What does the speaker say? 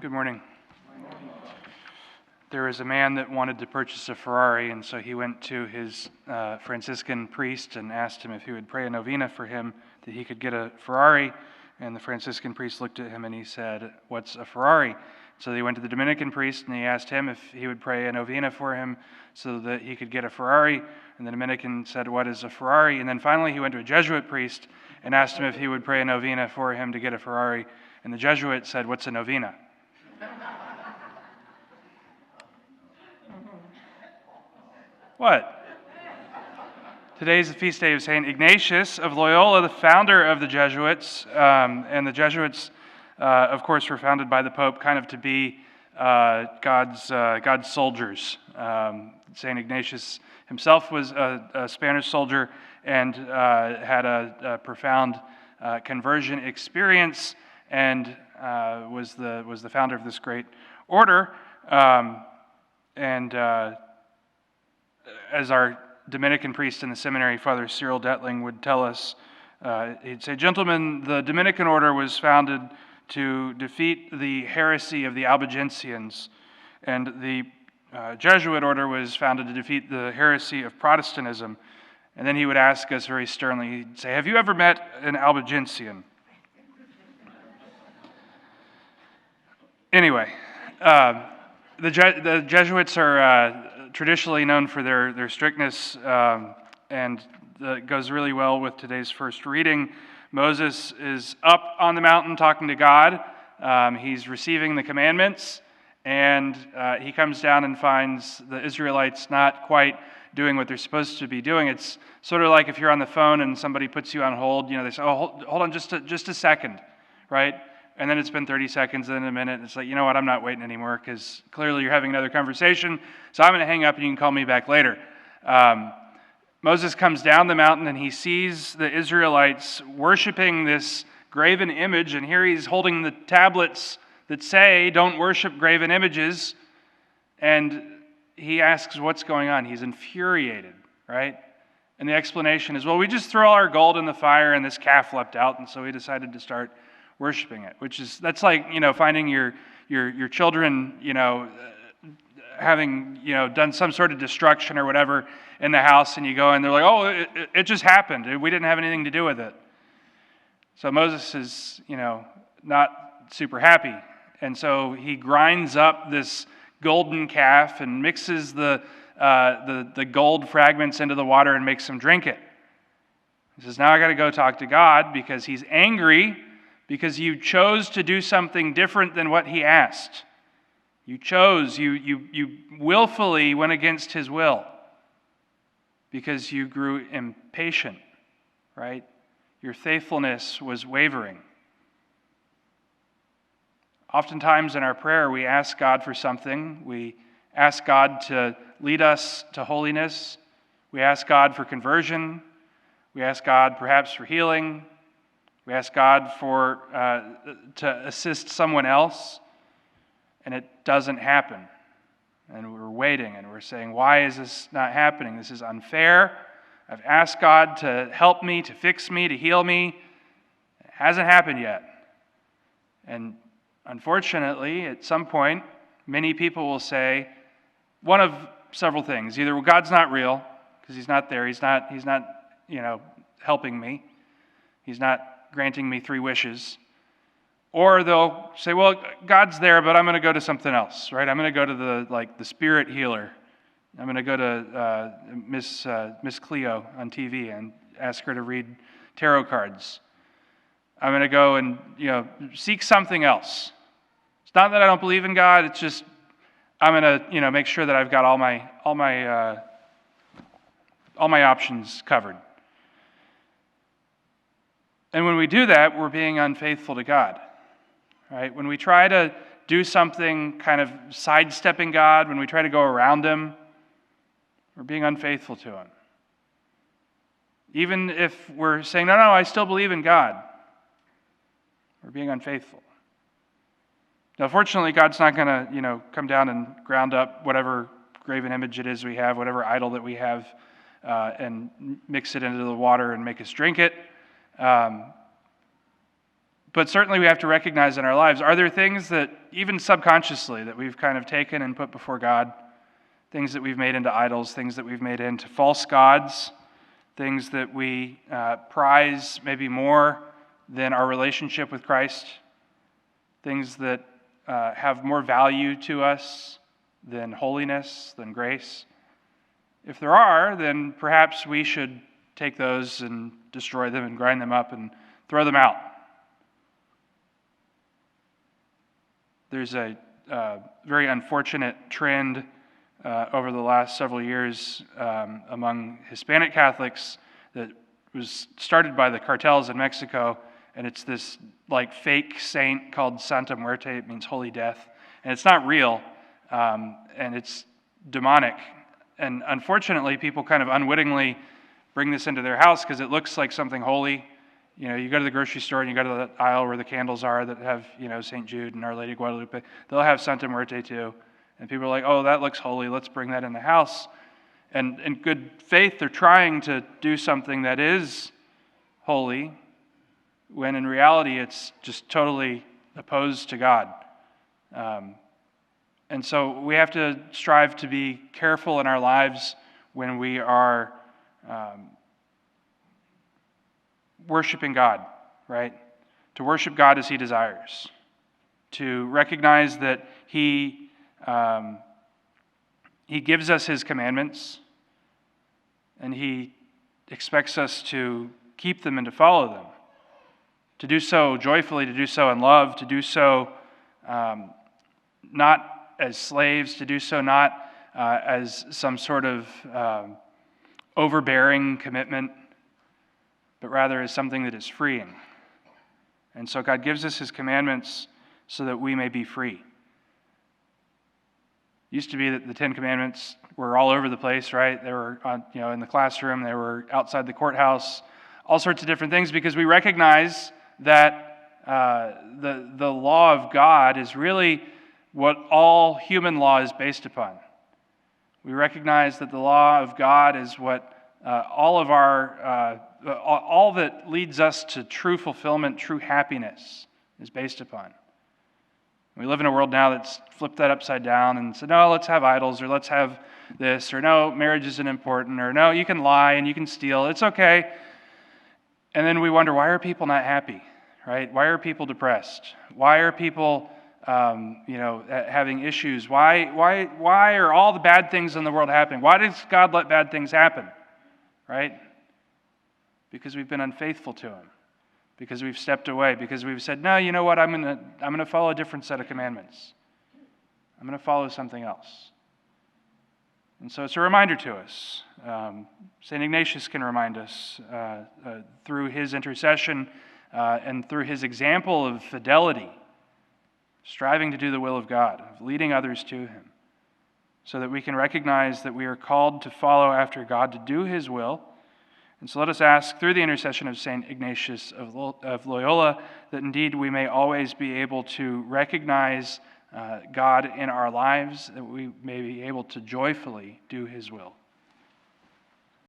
Good morning. There was a man that wanted to purchase a Ferrari, and so he went to his Franciscan priest and asked him if he would pray a novena for him that he could get a Ferrari. And the Franciscan priest looked at him and he said, "What's a Ferrari?" So he went to the Dominican priest and he asked him if he would pray a novena for him so that he could get a Ferrari. And the Dominican said, "What is a Ferrari?" And then finally he went to a Jesuit priest and asked him if he would pray a novena for him to get a Ferrari. And the Jesuit said, "What's a novena?" What? Today's the feast day of St. Ignatius of Loyola, the founder of the Jesuits. And the Jesuits, of course, were founded by the Pope kind of to be God's soldiers. St. Ignatius himself was a Spanish soldier and had a profound conversion experience and was the founder of this great order. As our Dominican priest in the seminary, Father Cyril Detling, would tell us, he'd say, "Gentlemen, the Dominican order was founded to defeat the heresy of the Albigensians, and the Jesuit order was founded to defeat the heresy of Protestantism." And then he would ask us very sternly, he'd say, "Have you ever met an Albigensian?" Anyway, the Jesuits are traditionally known for their strictness, and it goes really well with today's first reading. Moses is up on the mountain talking to God. He's receiving the commandments, and he comes down and finds the Israelites not quite doing what they're supposed to be doing. It's sort of like if you're on the phone and somebody puts you on hold. They say, "Oh, hold on just a second," right? And then it's been 30 seconds, then a minute, and it's like, you know what, I'm not waiting anymore because clearly you're having another conversation, so I'm going to hang up and you can call me back later. Moses comes down the mountain and he sees the Israelites worshiping this graven image, and here he's holding the tablets that say, "Don't worship graven images," and he asks what's going on. He's infuriated, right? And the explanation is, well, we just throw all our gold in the fire and this calf leapt out, and so we decided to start worshiping it, that's like, finding your children, having, done some sort of destruction or whatever in the house, and you go and they're like, "Oh, it just happened. We didn't have anything to do with it." So Moses is, not super happy. And so he grinds up this golden calf and mixes the gold fragments into the water and makes them drink it. He says, "Now I got to go talk to God," because he's angry because you chose to do something different than what he asked. You willfully went against his will because you grew impatient, right? Your faithfulness was wavering. Oftentimes in our prayer, we ask God for something. We ask God to lead us to holiness. We ask God for conversion. We ask God perhaps for healing. We ask God to assist someone else, and it doesn't happen. And we're waiting, and we're saying, "Why is this not happening? This is unfair. I've asked God to help me, to fix me, to heal me. It hasn't happened yet." And unfortunately, at some point, many people will say one of several things. Either, "Well, God's not real because he's not there. He's not helping me. He's not granting me 3 wishes." Or they'll say, "Well, God's there, but I'm going to go to something else, right? I'm going to go to the spirit healer. I'm going to go to Miss Cleo on TV and ask her to read tarot cards. I'm going to go and seek something else. It's not that I don't believe in God. It's just I'm going to make sure that I've got all my options covered." And when we do that, we're being unfaithful to God, right? When we try to do something kind of sidestepping God, when we try to go around him, we're being unfaithful to him. Even if we're saying, no, I still believe in God, we're being unfaithful. Now, fortunately, God's not going to, come down and ground up whatever graven image it is we have, whatever idol that we have, and mix it into the water and make us drink it. But certainly we have to recognize in our lives, are there things that, even subconsciously, that we've kind of taken and put before God, things that we've made into idols, things that we've made into false gods, things that we prize maybe more than our relationship with Christ, things that have more value to us than holiness, than grace? If there are, then perhaps we should take those and destroy them and grind them up and throw them out. There's a very unfortunate trend over the last several years among Hispanic Catholics that was started by the cartels in Mexico, and it's this like fake saint called Santa Muerte. It means holy death, and it's not real, and it's demonic. And unfortunately, people kind of unwittingly bring this into their house because it looks like something holy. You know, you go to the grocery store and you go to the aisle where the candles are that have, St. Jude and Our Lady of Guadalupe. They'll have Santa Muerte too. And people are like, oh, that looks holy. Let's bring that in the house. And in good faith, they're trying to do something that is holy, when in reality it's just totally opposed to God. And so we have to strive to be careful in our lives when we are worshiping God, right? To worship God as He desires. To recognize that He gives us His commandments, and He expects us to keep them and to follow them. To do so joyfully, to do so in love, to do so not as slaves, to do so not as some sort of overbearing commitment, but rather as something that is freeing. And so God gives us His commandments so that we may be free. It used to be that the Ten Commandments were all over the place, right? They were in the classroom, they were outside the courthouse, all sorts of different things, because we recognize that the law of God is really what all human law is based upon. We recognize that the law of God is what all that leads us to true fulfillment, true happiness is based upon. We live in a world now that's flipped that upside down and said, no, let's have idols, or let's have this, or no, marriage isn't important, or no, you can lie and you can steal, it's okay. And then we wonder, why are people not happy, right? Why are people depressed? Why are people having issues? Why are all the bad things in the world happening? Why does God let bad things happen, right? Because we've been unfaithful to Him. Because we've stepped away. Because we've said, no, you know what? I'm gonna follow a different set of commandments. I'm going to follow something else. And so it's a reminder to us. St. Ignatius can remind us through his intercession and through his example of fidelity, striving to do the will of God, of leading others to Him, so that we can recognize that we are called to follow after God, to do His will. And so let us ask, through the intercession of St. Ignatius of Loyola, that indeed we may always be able to recognize God in our lives, that we may be able to joyfully do His will.